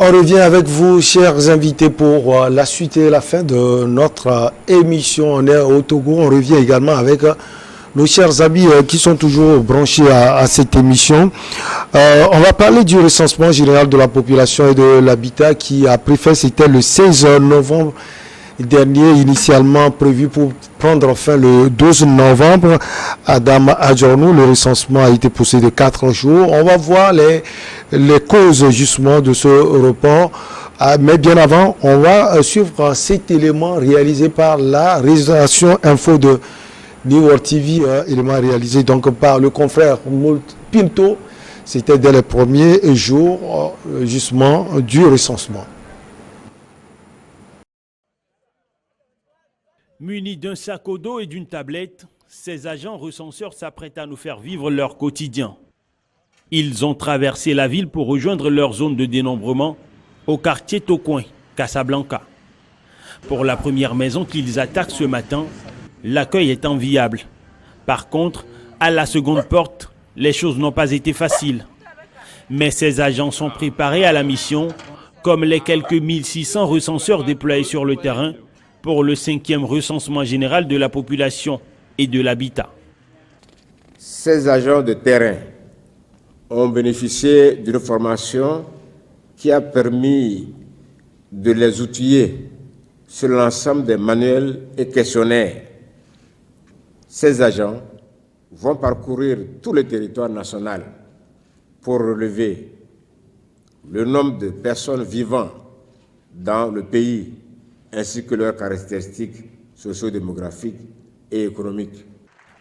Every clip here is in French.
On revient avec vous, chers invités, pour la suite et la fin de notre émission. On est au Togo. On revient également avec nos chers amis qui sont toujours branchés à cette émission. On va parler du recensement général de la population et de l'habitat qui a pris fin. C'était le 16 novembre dernier, initialement prévu pour prendre fin le 12 novembre. Adam Adjornou, le recensement a été poussé de 4 jours. On va voir les causes justement de ce report. Mais bien avant, on va suivre cet élément réalisé par la réalisation info de New World TV, élément réalisé donc par le confrère Moult Pinto. C'était dès les premiers jours justement du recensement. Munis d'un sac au dos et d'une tablette, ces agents recenseurs s'apprêtent à nous faire vivre leur quotidien. Ils ont traversé la ville pour rejoindre leur zone de dénombrement au quartier Tocoin, Casablanca. Pour la première maison qu'ils attaquent ce matin, l'accueil est enviable. Par contre, à la seconde porte, les choses n'ont pas été faciles. Mais ces agents sont préparés à la mission, comme les quelques 1600 recenseurs déployés sur le terrain pour le 5e recensement général de la population et de l'habitat. Ces agents de terrain ont bénéficié d'une formation qui a permis de les outiller sur l'ensemble des manuels et questionnaires. Ces agents vont parcourir tout le territoire national pour relever le nombre de personnes vivant dans le pays ainsi que leurs caractéristiques socio-démographiques et économiques.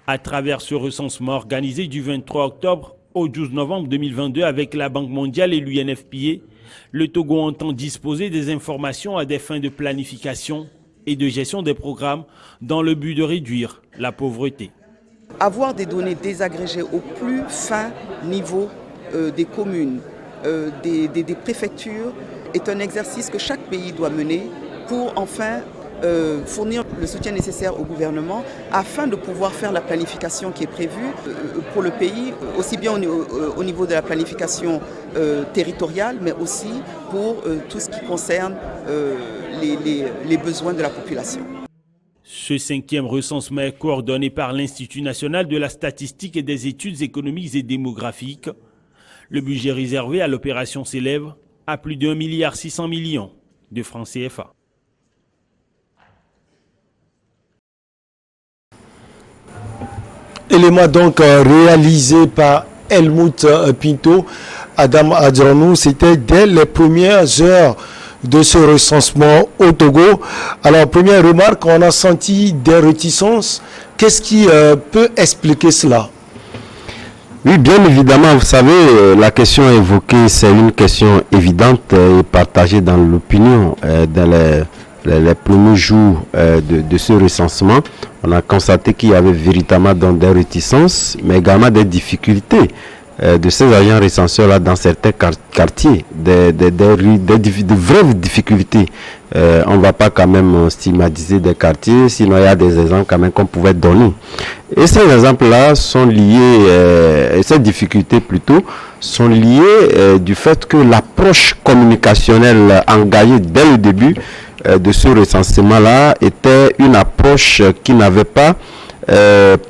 À travers ce recensement organisé du 23 octobre au 12 novembre 2022 avec la Banque mondiale et l'UNFPA, le Togo entend disposer des informations à des fins de planification et de gestion des programmes dans le but de réduire la pauvreté. Avoir des données désagrégées au plus fin niveau des communes, des préfectures, est un exercice que chaque pays doit mener pour enfin fournir le soutien nécessaire au gouvernement afin de pouvoir faire la planification qui est prévue pour le pays, aussi bien au niveau de la planification territoriale, mais aussi pour tout ce qui concerne les besoins de la population. Ce 5e recensement est coordonné par l'Institut national de la statistique et des études économiques et démographiques. Le budget réservé à l'opération s'élève à plus de 1,6 milliard de francs CFA. Élément donc réalisé par Helmut Pinto, Adam Adjornou, c'était dès les premières heures de ce recensement au Togo. Alors, première remarque, on a senti des réticences. Qu'est-ce qui peut expliquer cela? Oui, bien évidemment, vous savez, la question évoquée, c'est une question évidente et partagée dans l'opinion dans les premiers jours de ce recensement. On a constaté qu'il y avait véritablement donc des réticences, mais également des difficultés de ces agents recenseurs-là dans certains quartiers, de vraies difficultés. On ne va pas quand même stigmatiser des quartiers, sinon il y a des exemples quand même qu'on pouvait donner. Et ces exemples-là sont liés, ces difficultés plutôt, sont liées du fait que l'approche communicationnelle engagée dès le début de ce recensement-là était une approche qui n'avait pas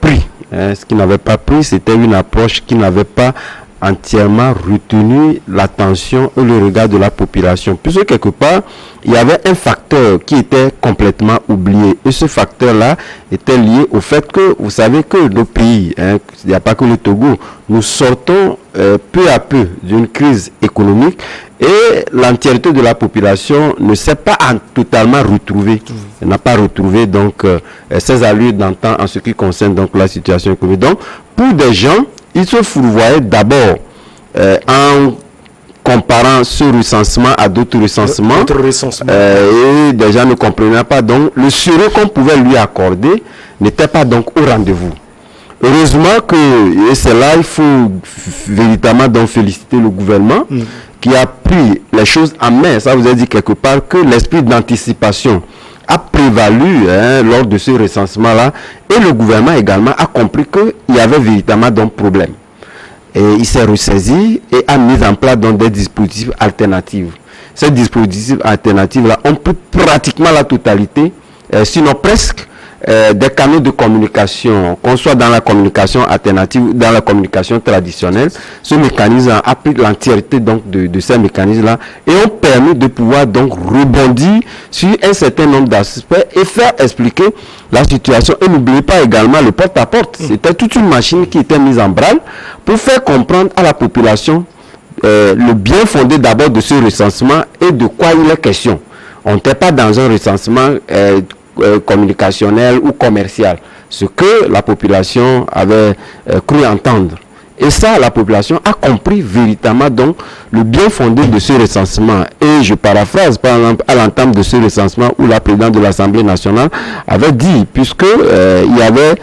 pris. Ce qui n'avait pas pris, c'était une approche qui n'avait pas entièrement retenu l'attention et le regard de la population. Puisque quelque part, il y avait un facteur qui était complètement oublié. Et ce facteur-là était lié au fait que, vous savez que nos pays, il n'y a pas que le Togo, nous sortons peu à peu d'une crise économique et l'entièreté de la population ne s'est pas totalement retrouvée. Elle n'a pas retrouvé donc ses allures d'antan en ce qui concerne donc la situation économique. Donc, pour des gens, ils se fourvoyaient d'abord en comparant ce recensement à d'autres recensements, et des gens ne comprenaient pas. Donc, le sérieux qu'on pouvait lui accorder n'était pas donc au rendez-vous. Heureusement que, et c'est là il faut véritablement donc féliciter le gouvernement qui a pris les choses en main. Ça vous a dit quelque part que l'esprit d'anticipation a prévalu lors de ce recensement-là, et le gouvernement également a compris qu'il y avait véritablement donc problème. Et il s'est ressaisi et a mis en place donc des dispositifs alternatifs. ces dispositifs alternatifs-là ont pris pratiquement la totalité, sinon presque, des canaux de communication, qu'on soit dans la communication alternative ou dans la communication traditionnelle. Ce mécanisme a pris l'entièreté donc de ces mécanismes-là et ont permis de pouvoir donc rebondir sur un certain nombre d'aspects et faire expliquer la situation. Et n'oubliez pas également le porte-à-porte. C'était toute une machine qui était mise en branle pour faire comprendre à la population le bien fondé d'abord de ce recensement et de quoi il est question. On n'était pas dans un recensement communicationnel ou commercial, ce que la population avait cru entendre. Et ça, la population a compris véritablement donc le bien fondé de ce recensement. Et je paraphrase par exemple à l'entame de ce recensement où la présidente de l'Assemblée nationale avait dit, puisque il y avait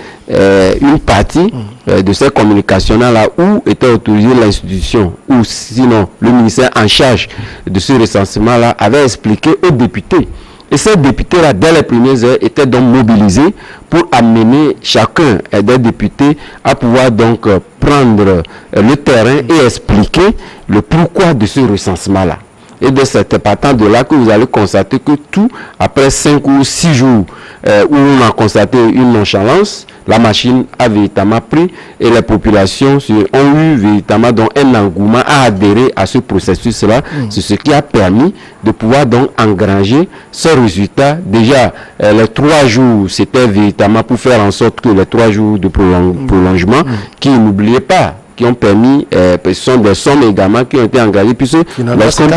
une partie de ces communications-là où était autorisée l'institution, ou sinon le ministère en charge de ce recensement-là avait expliqué aux députés. Et ces députés-là, dès les premières heures, étaient donc mobilisés pour amener chacun des députés à pouvoir donc prendre le terrain et expliquer le pourquoi de ce recensement-là. Et de cette partant de là que vous allez constater que tout, après 5 ou 6 jours où on a constaté une nonchalance, la machine a véritablement pris et les populations ont eu véritablement donc un engouement à adhérer à ce processus-là. C'est ce qui a permis de pouvoir donc engranger ce résultat. Déjà, les 3 jours, c'était véritablement pour faire en sorte que les 3 jours de prolongement, qui, n'oubliez pas, qui ont permis, ce sont des sommes également qui ont été engagées, puisque lorsqu'on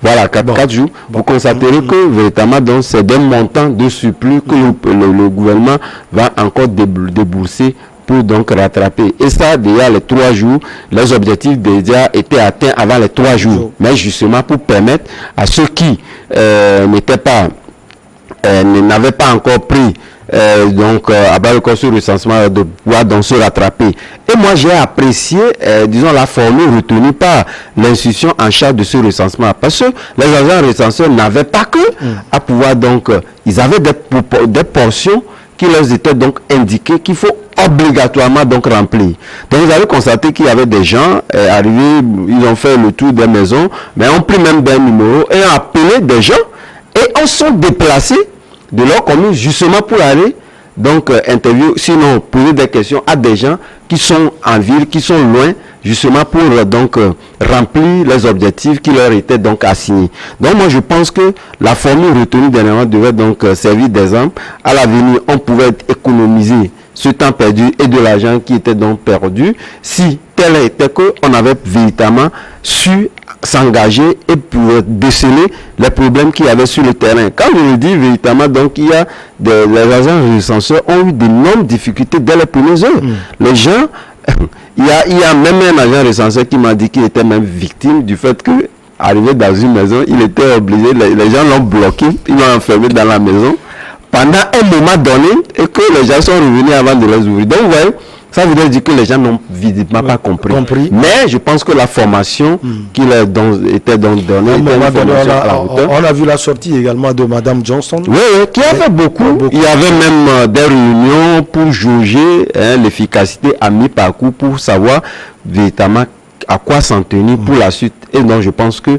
voilà, 4 jours. Vous constaterez que véritablement, donc, c'est des montants de surplus que le gouvernement va encore débourser pour donc rattraper. Et ça, déjà, les 3 jours, les objectifs déjà étaient atteints avant les 3 jours. Mais justement, pour permettre à ceux qui n'avaient pas encore pris à bas le corps sur le recensement de pouvoir donc se rattraper. Et moi j'ai apprécié disons la formule retenue par l'institution en charge de ce recensement, parce que les agents recenseurs n'avaient pas que à pouvoir donc ils avaient des portions qui leur étaient donc indiquées qu'il faut obligatoirement donc remplir. Donc vous avez constaté qu'il y avait des gens arrivés, ils ont fait le tour des maisons, mais ont pris même des numéros et ont appelé des gens et en sont déplacés de leur commune justement pour aller donc interviewer, sinon poser des questions à des gens qui sont en ville, qui sont loin, justement pour donc remplir les objectifs qui leur étaient donc assignés. Donc moi je pense que la formule retenue dernièrement devait donc servir d'exemple. À l'avenir, on pouvait économiser ce temps perdu et de l'argent qui était donc perdu si tel était qu'on avait véritablement su s'engager et pour déceler les problèmes qu'il y avait sur le terrain. Quand je le dis véritablement, donc il y a les agents recenseurs ont eu d'énormes difficultés dès les premières heures. Les gens, il y a même un agent recenseur qui m'a dit qu'il était même victime du fait que arrivé dans une maison, il était obligé, les gens l'ont bloqué, ils l'ont enfermé dans la maison pendant un moment donné et que les gens sont revenus avant de les ouvrir. Donc vous voyez, ça veut dire que les gens n'ont visiblement pas compris. Mais je pense que la formation qui leur était donnée était une formation à la hauteur. On a vu la sortie également de Mme Johnson. Oui, qui a fait beaucoup. Il y avait même des réunions pour jauger l'efficacité à mi-parcours pour savoir véritablement à quoi s'en tenir pour la suite. Et donc je pense que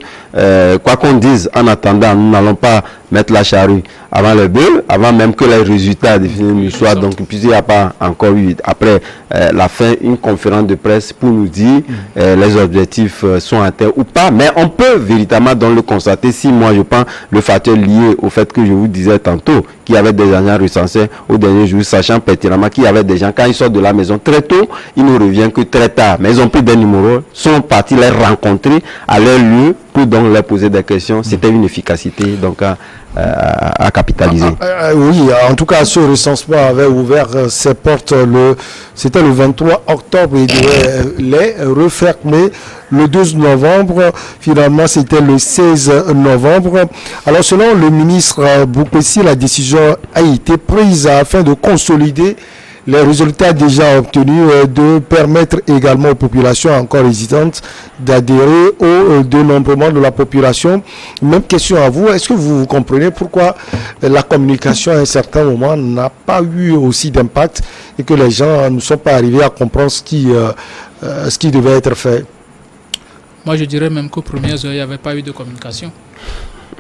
quoi qu'on dise, en attendant, nous n'allons pas mettre la charrue avant le bœuf, avant même que les résultats définitifs soient. Donc puisqu'il n'y a pas encore eu, après la fin, une conférence de presse pour nous dire les objectifs sont atteints ou pas. Mais on peut véritablement donc le constater si moi je prends le facteur lié au fait que je vous disais tantôt qu'il y avait des agents recensés au dernier jour, sachant pertinemment qu'il y avait des gens, quand ils sortent de la maison très tôt, ils ne reviennent que très tard. Mais ils ont pris des numéros, sont partis les rencontrer à leur lieu pour donc leur poser des questions. C'était une efficacité donc à capitaliser. Oui, en tout cas, ce recensement avait ouvert ses portes c'était le 23 octobre, il devait les refermer le 12 novembre. Finalement, c'était le 16 novembre. Alors, selon le ministre Boukpessi, la décision a été prise afin de consolider les résultats déjà obtenus, de permettre également aux populations encore hésitantes d'adhérer au dénombrement de la population. Même question à vous, est-ce que vous comprenez pourquoi la communication à un certain moment n'a pas eu aussi d'impact et que les gens ne sont pas arrivés à comprendre ce qui devait être fait? Moi, je dirais même qu'aux premières heures, il n'y avait pas eu de communication.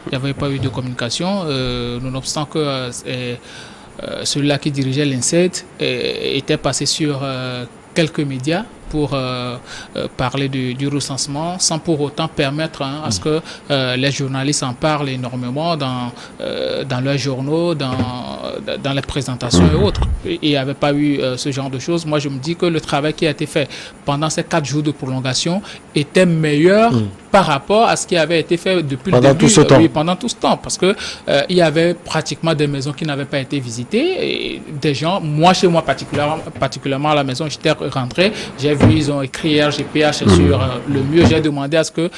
Il n'y avait pas eu de communication, nonobstant que celui-là qui dirigeait l'INSED était passé sur quelques médias pour parler du recensement, sans pour autant permettre à ce que les journalistes en parlent énormément dans leurs journaux, dans les présentations et autres. Et il n'y avait pas eu ce genre de choses. Moi, je me dis que le travail qui a été fait pendant ces 4 jours de prolongation était meilleur par rapport à ce qui avait été fait depuis le début. Pendant tout ce temps. Parce que il y avait pratiquement des maisons qui n'avaient pas été visitées. Et des gens, moi, chez moi particulièrement à la maison, j'étais rentré, j'ai vu, ils ont écrit RGPH sur le mur. J'ai demandé à ce que,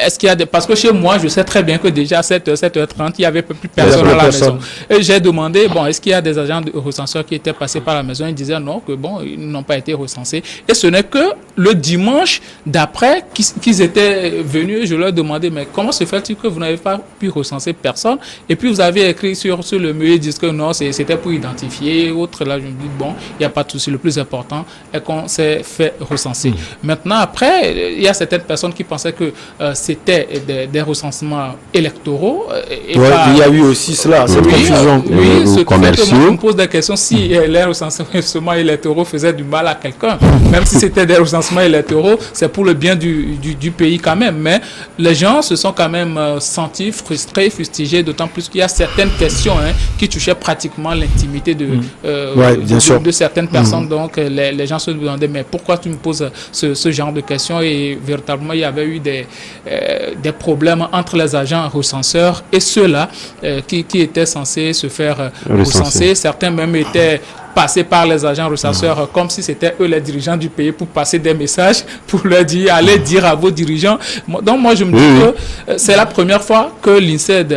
est-ce qu'il y a des... Parce que chez moi, je sais très bien que déjà à 7h, 7h30, il n'y avait plus personne à la maison. Et j'ai demandé, bon, est-ce qu'il y a des agents de recenseurs qui étaient passés par la maison? Ils disaient non, que bon, ils n'ont pas été recensés. Et ce n'est que le dimanche d'après qu'ils étaient venus, je leur demandais, mais comment se fait-il que vous n'avez pas pu recenser personne? Et puis vous avez écrit sur le mur, ils disent que non, c'était pour identifier, autre. Là, je me dis, bon, il n'y a pas de souci. Le plus important est qu'on s'est fait recenser. Maintenant, après, il y a certaines personnes qui pensaient que c'était des recensements électoraux. Il y a eu aussi cela, cette confusion. Oui, ce que je me pose des questions si les recensements électoraux faisaient du mal à quelqu'un. Même si c'était des recensements électoraux, c'est pour le bien du pays quand même. Mais les gens se sont quand même sentis frustrés, fustigés, d'autant plus qu'il y a certaines questions qui touchaient pratiquement l'intimité de certaines personnes. Donc, les gens se demandaient, mais pourquoi tu me poses ce genre de questions? Et véritablement, il y avait eu des problèmes entre les agents recenseurs et ceux-là qui étaient censés se faire recenser. Certains même étaient passés par les agents recenseurs comme si c'était eux les dirigeants du pays pour passer des messages, pour leur dire, allez dire à vos dirigeants. Donc moi je me dis que c'est la première fois que l'INSED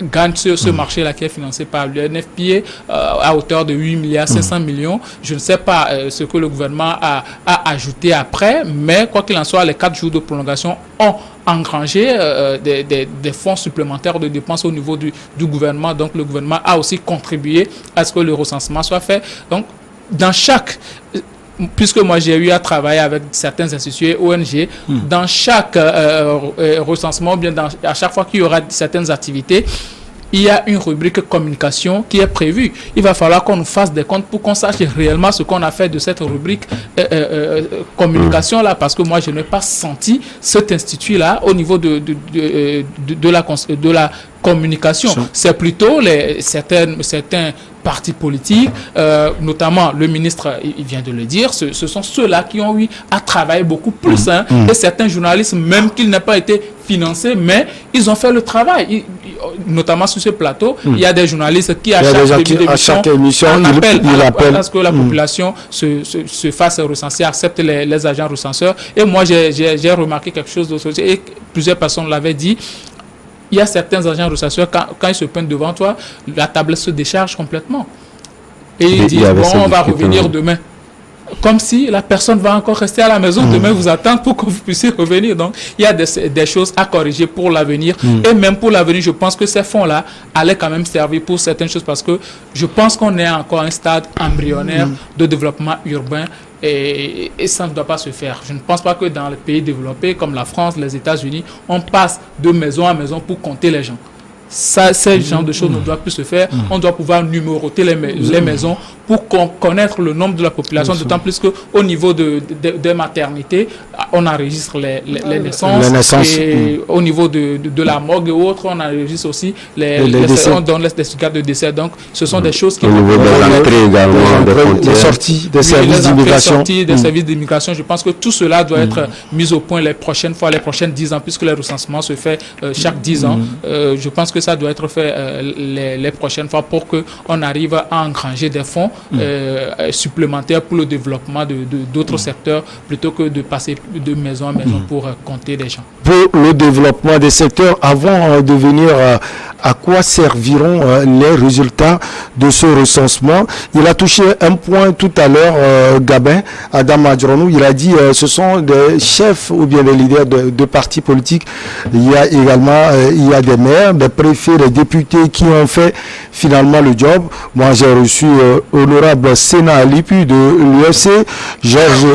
gagne ce marché-là qui est financé par l'UNFPA à hauteur de 8 milliards 500 millions. Je ne sais pas ce que le gouvernement a ajouté après, mais quoi qu'il en soit, les 4 jours de prolongation ont engrangé des fonds supplémentaires de dépenses au niveau du gouvernement. Donc le gouvernement a aussi contribué à ce que le recensement soit fait. Donc dans chaque... Puisque moi j'ai eu à travailler avec certains instituts ONG, dans chaque recensement, bien à chaque fois qu'il y aura certaines activités, il y a une rubrique communication qui est prévue. Il va falloir qu'on nous fasse des comptes pour qu'on sache réellement ce qu'on a fait de cette rubrique communication-là, parce que moi, je n'ai pas senti cet institut-là au niveau de la communication. C'est plutôt certains partis politiques, notamment le ministre, il vient de le dire, ce sont ceux-là qui ont eu à travailler beaucoup plus. Et certains journalistes, même qu'ils n'aient pas été financés, mais ils ont fait le travail. Notamment sur ce plateau, il y a des journalistes qui, à chaque émission, appellent à ce que la population se fasse recenser, accepte les agents recenseurs. Et moi, j'ai remarqué quelque chose d'autre, et plusieurs personnes l'avaient dit. Il y a certains agents recenseurs, quand ils se pointent devant toi, la tablette se décharge complètement. Et ils disent, bon, on va revenir demain. Comme si la personne va encore rester à la maison, demain vous attendre pour que vous puissiez revenir. Donc, il y a des choses à corriger pour l'avenir. Et même pour l'avenir, je pense que ces fonds-là allaient quand même servir pour certaines choses, parce que je pense qu'on est encore à un stade embryonnaire de développement urbain. Et ça ne doit pas se faire. Je ne pense pas que dans les pays développés comme la France, les États-Unis, on passe de maison à maison pour compter les gens. Ça, ce genre de choses ne doit plus se faire. On doit pouvoir numéroter les maisons pour connaître le nombre de la population, d'autant plus qu'au niveau des maternités, on enregistre les naissances. Et au niveau de la morgue et autres, on enregistre aussi on donne les certificats de décès. Donc, ce sont des choses qui... Au niveau de l'entrée également, des sorties, des services d'immigration. Des services d'immigration. Je pense que tout cela doit être mis au point les prochaines 10 ans, puisque le recensement se fait chaque 10 ans. Je pense que ça doit être fait les prochaines fois pour qu'on arrive à engranger des fonds supplémentaires pour le développement d'autres secteurs, plutôt que de passer de maison à maison pour compter des gens. Pour le développement des secteurs, avant de venir à quoi serviront les résultats de ce recensement. Il a touché un point tout à l'heure, Gabin, Adam Adjronou, il a dit ce sont des chefs ou bien des leaders de partis politiques. Il y a également il y a des maires, des préfets, des députés qui ont fait finalement le job. Moi, j'ai reçu honorable Sénat Alipu de l'UFC, Georges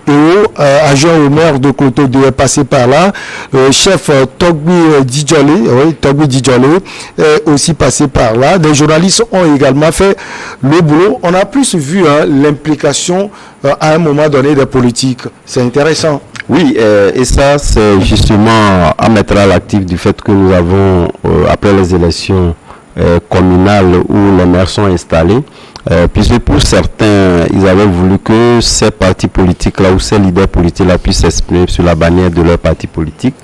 Eo, agent au maire de Koto, est passé par là, chef Togbi Didjolé est aussi passé par là. Des journalistes ont également fait le boulot. On a plus vu l'implication à un moment donné des politiques. C'est intéressant. Oui, et ça, c'est justement à mettre à l'actif du fait que nous avons, après les élections communales où les maires sont installés, puisque pour certains, ils avaient voulu que ces partis politiques-là ou ces leaders politiques-là puissent s'exprimer sur la bannière de leur parti politique.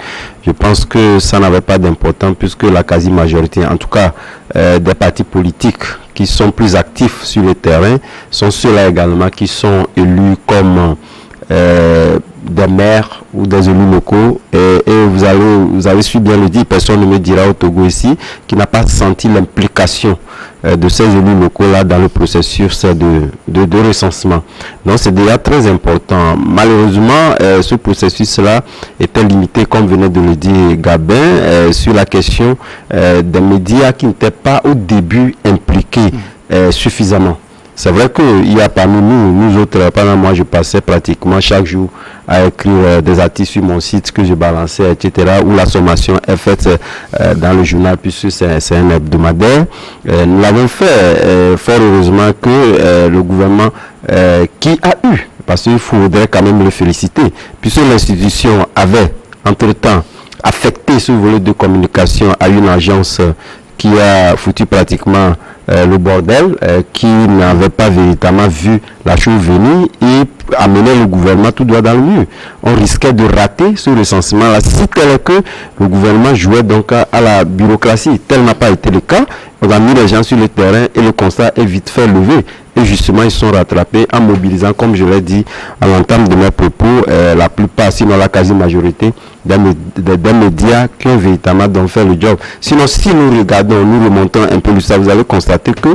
Je pense que ça n'avait pas d'importance puisque la quasi-majorité, en tout cas des partis politiques qui sont plus actifs sur le terrain, sont ceux-là également qui sont élus comme des maires ou des élus locaux et vous avez su bien le dire, personne ne me dira au Togo ici qui n'a pas senti l'implication de ces élus locaux là dans le processus de recensement. Donc c'est déjà très important. Malheureusement ce processus là était limité, comme venait de le dire Gabin, sur la question des médias qui n'étaient pas au début impliqués suffisamment. C'est vrai qu'il y a parmi nous autres, pendant moi je passais pratiquement chaque jour à écrire des articles sur mon site que je balançais, etc., où la sommation est faite dans le journal puisque c'est un hebdomadaire. Nous l'avons fait, fort heureusement que le gouvernement qui a eu, parce qu'il faudrait quand même le féliciter, puisque l'institution avait entre-temps affecté ce volet de communication à une agence qui a foutu pratiquement le bordel, qui n'avait pas véritablement vu la chose venir et amener le gouvernement tout droit dans le mur. On risquait de rater ce recensement-là si tel que le gouvernement jouait donc à la bureaucratie. Tel n'a pas été le cas. On a mis les gens sur le terrain et le constat est vite fait levé. Et justement, ils sont rattrapés en mobilisant, comme je l'ai dit à l'entame de mes propos, la plupart, sinon la quasi-majorité des médias qui ont véritablement donc fait le job. Sinon, si nous regardons, nous remontons un peu ça, vous allez constater que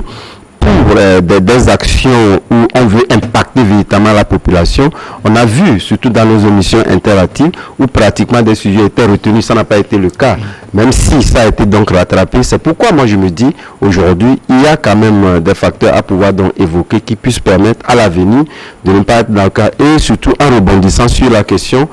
pour des actions où on veut impacter véritablement la population, on a vu, surtout dans nos émissions interactives, où pratiquement des sujets étaient retenus, ça n'a pas été le cas. Même si ça a été donc rattrapé, c'est pourquoi moi je me dis, aujourd'hui, il y a quand même des facteurs à pouvoir donc évoquer qui puissent permettre à l'avenir de ne pas être dans le cas, et surtout en rebondissant sur la question,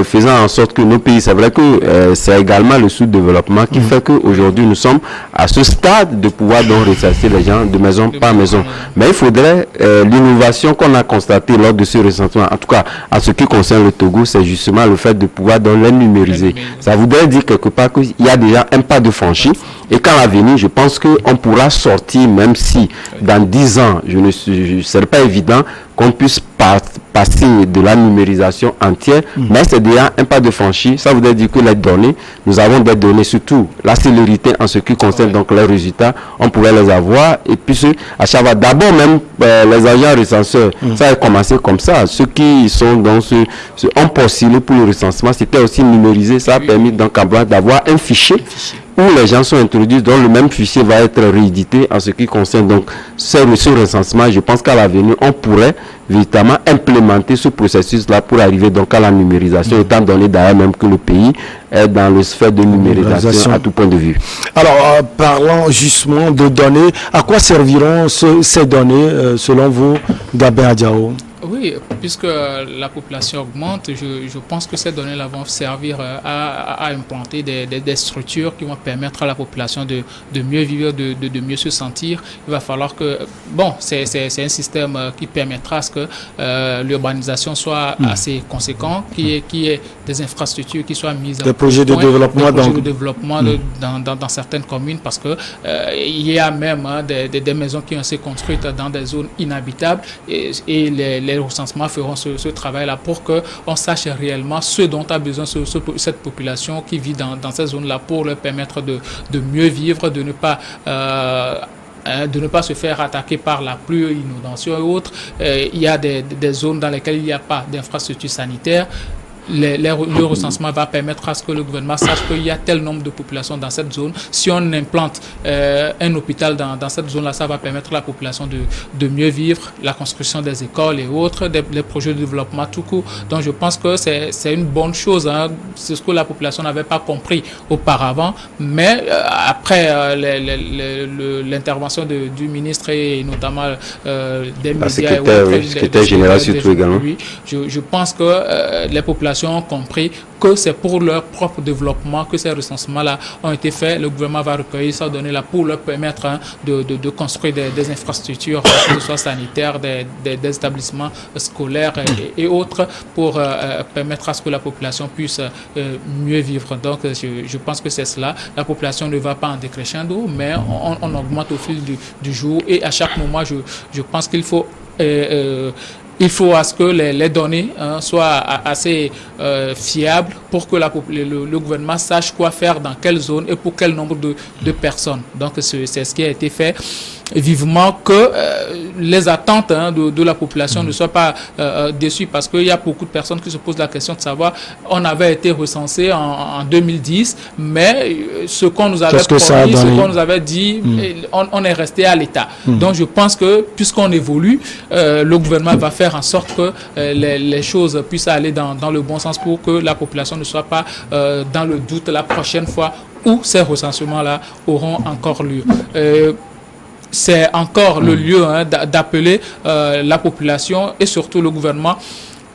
faisant en sorte que nos pays, c'est vrai que c'est également le sous-développement qui fait qu'aujourd'hui nous sommes à ce stade de pouvoir donc ressasser les gens de maison par maison. Mais il faudrait l'innovation qu'on a constatée lors de ce recensement, en tout cas en ce qui concerne le Togo, c'est justement le fait de pouvoir donc les numériser. Ça voudrait dire quelque part qu'il y a déjà un pas de franchi et qu'à l'avenir, je pense qu'on pourra sortir, même si dans 10 ans, ce ne serait pas évident qu'on puisse passer de la numérisation entière, mais c'est déjà un pas de franchi. Ça voudrait dire que les données, nous avons des données, surtout la célérité en ce qui concerne donc les résultats, on pourrait les avoir, et puis à chaque fois, d'abord même les agents recenseurs, ça a commencé comme ça. Ceux qui sont dans ont postulé pour le recensement, c'était aussi numérisé, ça a permis donc d'avoir un fichier où les gens sont introduits, dont le même fichier va être réédité en ce qui concerne donc ce recensement. Je pense qu'à l'avenir, on pourrait véritablement implémenter ce processus-là pour arriver donc à la numérisation, étant donné d'ailleurs même que le pays est dans le sphère de numérisation à tout point de vue. Alors, parlant justement de données, à quoi serviront ces données selon vous, Gabin Adjao? Oui, puisque la population augmente, je pense que ces données-là vont servir à implanter des structures qui vont permettre à la population de mieux vivre, de mieux se sentir. Il va falloir que, bon, c'est un système qui permettra à ce que l'urbanisation soit assez conséquent, qu'il y ait des infrastructures qui soient mises en place. Des projets de développement, dans certaines communes, parce que il y a même des maisons qui ont été construites dans des zones inhabitables et les recensements feront ce travail-là pour qu'on sache réellement ce dont a besoin cette population qui vit dans ces zones-là pour leur permettre de mieux vivre, de ne pas se faire attaquer par la pluie, inondation et autres. Il y a des zones dans lesquelles il n'y a pas d'infrastructure sanitaire. le recensement va permettre à ce que le gouvernement sache qu'il y a tel nombre de populations dans cette zone. Si on implante un hôpital dans cette zone-là, ça va permettre à la population de mieux vivre, la construction des écoles et autres, les projets de développement tout court. Donc je pense que c'est une bonne chose. Hein. C'est ce que la population n'avait pas compris auparavant. Mais après l'intervention du ministre et notamment des médias et secrétaire général surtout également. Oui, je pense que les populations ont compris que c'est pour leur propre développement que ces recensements-là ont été faits. Le gouvernement va recueillir ces données-là pour leur permettre de construire des infrastructures, que ce soit sanitaires, des établissements scolaires et autres, pour permettre à ce que la population puisse mieux vivre. Donc, je pense que c'est cela. La population ne va pas en décrescendo, mais on augmente au fil du jour. Et à chaque moment, je pense qu'il faut... il faut à ce que les données soient assez fiables pour que le gouvernement sache quoi faire dans quelle zone et pour quel nombre de personnes. Donc, c'est ce qui a été fait. Vivement que les attentes de la population ne soient pas déçues, parce qu'il y a beaucoup de personnes qui se posent la question de savoir, on avait été recensé en 2010, mais ce qu'on nous avait promis, ce qu'on nous avait dit, on est resté à l'état. Donc je pense que puisqu'on évolue, le gouvernement va faire en sorte que les choses puissent aller dans le bon sens pour que la population ne soit pas dans le doute la prochaine fois où ces recensements-là auront encore lieu. C'est encore le lieu d'appeler la population et surtout le gouvernement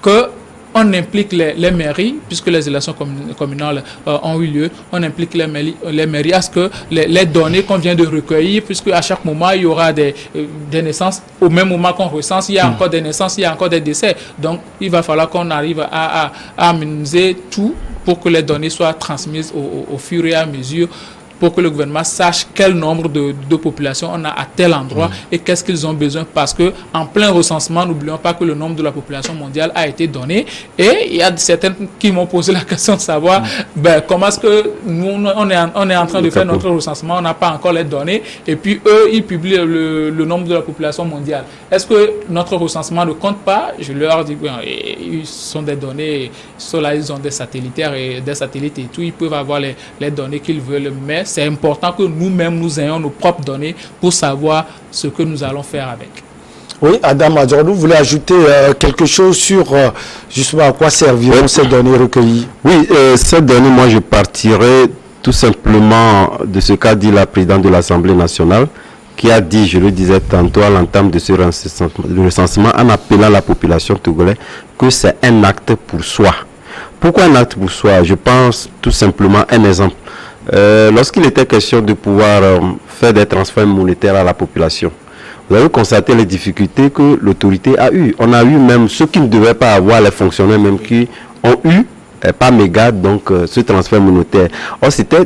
qu'on implique les mairies, puisque les élections communales ont eu lieu, on implique les mairies à ce que les données qu'on vient de recueillir, puisque à chaque moment il y aura des naissances, au même moment qu'on recense, il y a encore des naissances, il y a encore des décès. Donc il va falloir qu'on arrive à harmoniser tout pour que les données soient transmises au fur et à mesure, pour que le gouvernement sache quel nombre de populations on a à tel endroit et qu'est-ce qu'ils ont besoin, parce que en plein recensement, n'oublions pas que le nombre de la population mondiale a été donné, et il y a certaines qui m'ont posé la question de savoir comment est-ce que nous on est en train de faire notre recensement, on n'a pas encore les données, et puis eux ils publient le nombre de la population mondiale. Est-ce que notre recensement ne compte pas? Je leur dis ils sont des données, ils ont des satellitaires et des satellites et tout, ils peuvent avoir les données qu'ils veulent, mais c'est important que nous-mêmes, nous ayons nos propres données pour savoir ce que nous allons faire avec. Oui, Adam Adjordou, vous voulez ajouter quelque chose sur justement à quoi serviront ces données recueillies? Oui, ces données, moi je partirai tout simplement de ce qu'a dit la présidente de l'Assemblée nationale, qui a dit, je le disais tantôt, à l'entame de ce recensement, en appelant la population togolaise que c'est un acte pour soi. Pourquoi un acte pour soi? Je pense tout simplement un exemple. Lorsqu'il était question de pouvoir faire des transferts monétaires à la population, vous avez constaté les difficultés que l'autorité a eues. On a eu même ceux qui ne devaient pas avoir, les fonctionnaires même qui ont eu, par mégarde, donc ce transfert monétaire. Or, c'était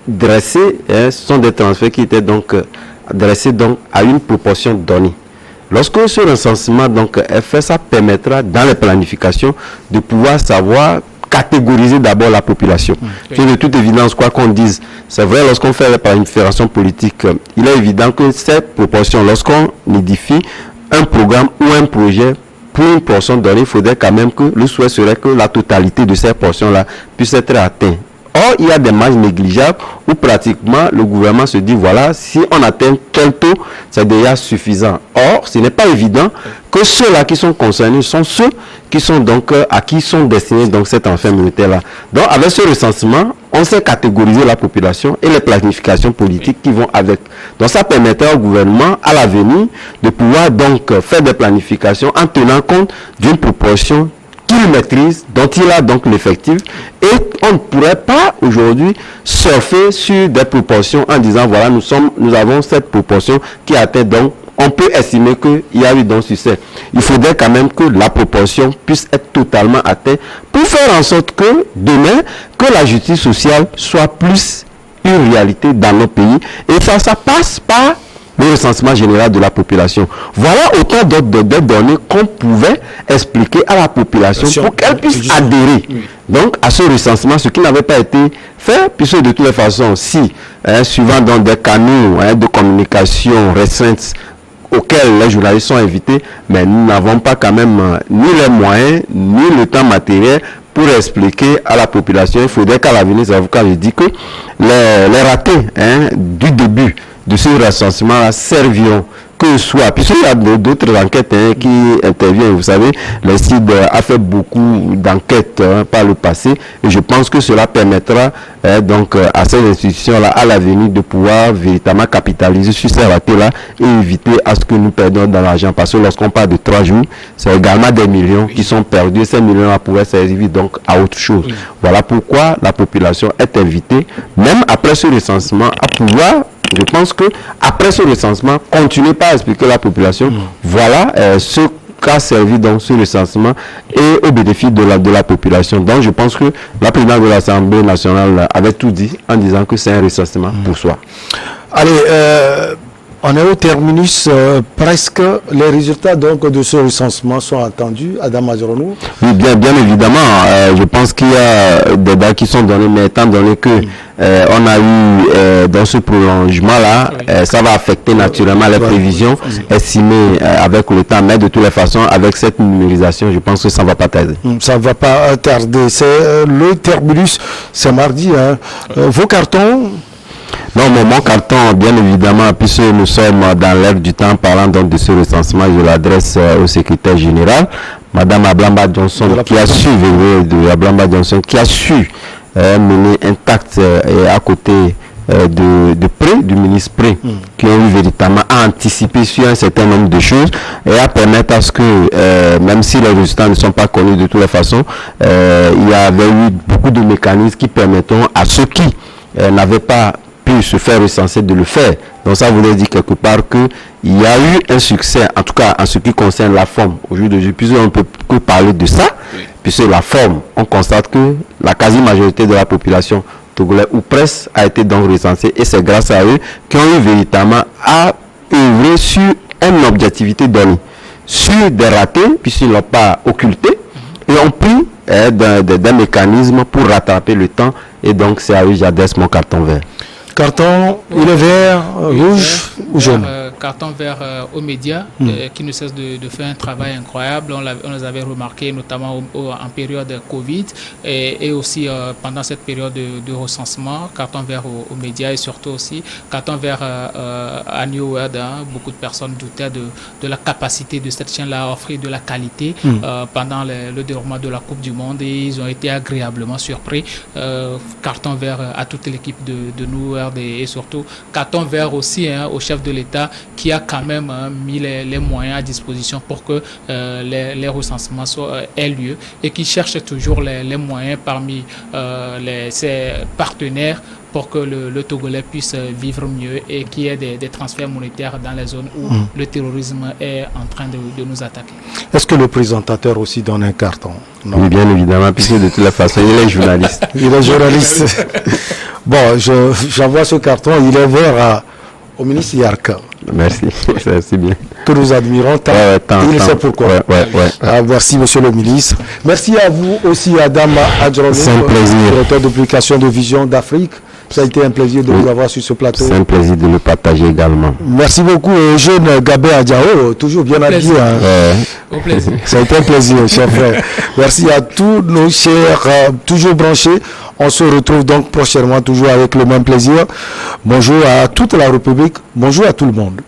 dressé, ce sont des transferts qui étaient donc dressés donc, à une proportion donnée. Lorsque ce recensement donc, est fait, ça permettra dans les planifications de pouvoir savoir catégoriser d'abord la population. C'est de toute évidence, quoi qu'on dise, c'est vrai, lorsqu'on fait la planification politique, il est évident que cette proportion, lorsqu'on édifie un programme ou un projet pour une portion donnée, il faudrait quand même que le souhait serait que la totalité de ces portions-là puisse être atteinte. Or, il y a des marges négligeables où pratiquement le gouvernement se dit, voilà, si on atteint tel taux, c'est déjà suffisant. Or, ce n'est pas évident que ceux-là qui sont concernés sont ceux qui sont donc, à qui sont destinés donc cet enfant monétaire-là. Donc, avec ce recensement, on sait catégoriser la population et les planifications politiques qui vont avec. Donc, ça permettra au gouvernement, à l'avenir, de pouvoir donc faire des planifications en tenant compte d'une proportion qu'il maîtrise, dont il a donc l'effectif, et on ne pourrait pas aujourd'hui surfer sur des proportions en disant voilà, nous avons cette proportion qui atteint, donc on peut estimer qu'il y a eu donc succès. Il faudrait quand même que la proportion puisse être totalement atteinte pour faire en sorte que demain, que la justice sociale soit plus une réalité dans nos pays, et ça passe par le recensement général de la population. Voilà autant d'autres données qu'on pouvait expliquer à la population pour qu'elle puisse adhérer donc à ce recensement, ce qui n'avait pas été fait, puisque de toutes les façons, si, suivant dans des canaux de communication restreintes auxquels les journalistes sont invités, mais nous n'avons pas quand même ni les moyens, ni le temps matériel pour expliquer à la population. Il faudrait qu'à l'avenir, c'est pourquoi je dis que les ratés du début de ce recensement serviront que soit, puisqu'il y a d'autres enquêtes qui interviennent. Vous savez, le CID a fait beaucoup d'enquêtes par le passé, et je pense que cela permettra donc à ces institutions-là à l'avenir de pouvoir véritablement capitaliser sur ces ratés-là et éviter à ce que nous perdions dans l'argent, parce que lorsqu'on parle de 3 jours, c'est également des millions qui sont perdus. Ces millions-là pourraient servir donc à autre chose. Voilà pourquoi la population est invitée, même après ce recensement, à pouvoir, je pense que après ce recensement, continuez pas à expliquer à la population, voilà ce qu'a servi donc ce recensement et au bénéfice de la population. Donc je pense que la présidente de l'Assemblée nationale avait tout dit en disant que c'est un recensement pour soi. Allez, on est au terminus, presque les résultats donc de ce recensement sont attendus. Adam Adjoronou. Oui, bien évidemment. Je pense qu'il y a des dates qui sont données, mais étant donné que on a eu dans ce prolongement-là, ça va affecter naturellement les prévisions estimées avec le temps, mais de toutes les façons, avec cette numérisation, je pense que ça ne va pas tarder. Ça ne va pas tarder. C'est le terminus, c'est mardi. Vos cartons? Non, mon carton, bien évidemment, puisque nous sommes dans l'ère du temps, parlant donc de ce recensement, je l'adresse au secrétaire général, Madame Ablamba Johnson, qui a su mener intact et à côté de près, du ministre Pré, qui ont eu véritablement à anticiper sur un certain nombre de choses et à permettre à ce que, même si les résultats ne sont pas connus de toutes les façons, il y avait eu beaucoup de mécanismes qui permettront à ceux qui n'avaient pas pu se faire recenser de le faire. Donc ça voudrait dire quelque part qu'il y a eu un succès, en tout cas en ce qui concerne la forme. Aujourd'hui, puisqu'on ne peut que parler de ça, puisque la forme, on constate que la quasi-majorité de la population togolaise ou presque a été donc recensée, et c'est grâce à eux qui ont eu véritablement à œuvrer sur une objectivité donnée, sur des ratés, puisqu'ils ne l'ont pas occulté, et ont pris des mécanismes pour rattraper le temps, et donc c'est à eux que j'adresse mon carton vert. Carton, il est vert, rouge ou jaune? Carton vert aux médias qui ne cessent de faire un travail incroyable. On les avait remarqué notamment en période de Covid et aussi pendant cette période de recensement. Carton vert aux médias et surtout aussi carton vert à New World. Beaucoup de personnes doutaient de la capacité de cette chaîne-là à offrir de la qualité pendant le déroulement de la Coupe du Monde, et ils ont été agréablement surpris. Carton vert à toute l'équipe de New World et surtout carton vert aussi au chef de l'État qui a quand même mis les moyens à disposition pour que les recensements aient lieu, et qui cherche toujours les moyens parmi ses partenaires pour que le Togolais puisse vivre mieux et qu'il y ait des transferts monétaires dans les zones où le terrorisme est en train de nous attaquer. Est-ce que le présentateur aussi donne un carton? Non. Oui, bien évidemment, puisque de toute la façon, il est journaliste. Il est journaliste. Bon, j'envoie ce carton, il est vert au ministre Yarka. Merci, c'est bien. Que nous admirons tant. Il sait pourquoi. Merci, monsieur le ministre. Merci à vous aussi, Adam Adjoronou, directeur de publication de Vision d'Afrique. Ça a été un plaisir de vous avoir sur ce plateau. C'est un plaisir de le partager également. Merci beaucoup, jeune Gabé Adjao, toujours bien habillé. Au plaisir. Ça a été un plaisir, cher frère. Merci à tous nos chers, toujours branchés. On se retrouve donc prochainement, toujours avec le même plaisir. Bonjour à toute la République. Bonjour à tout le monde.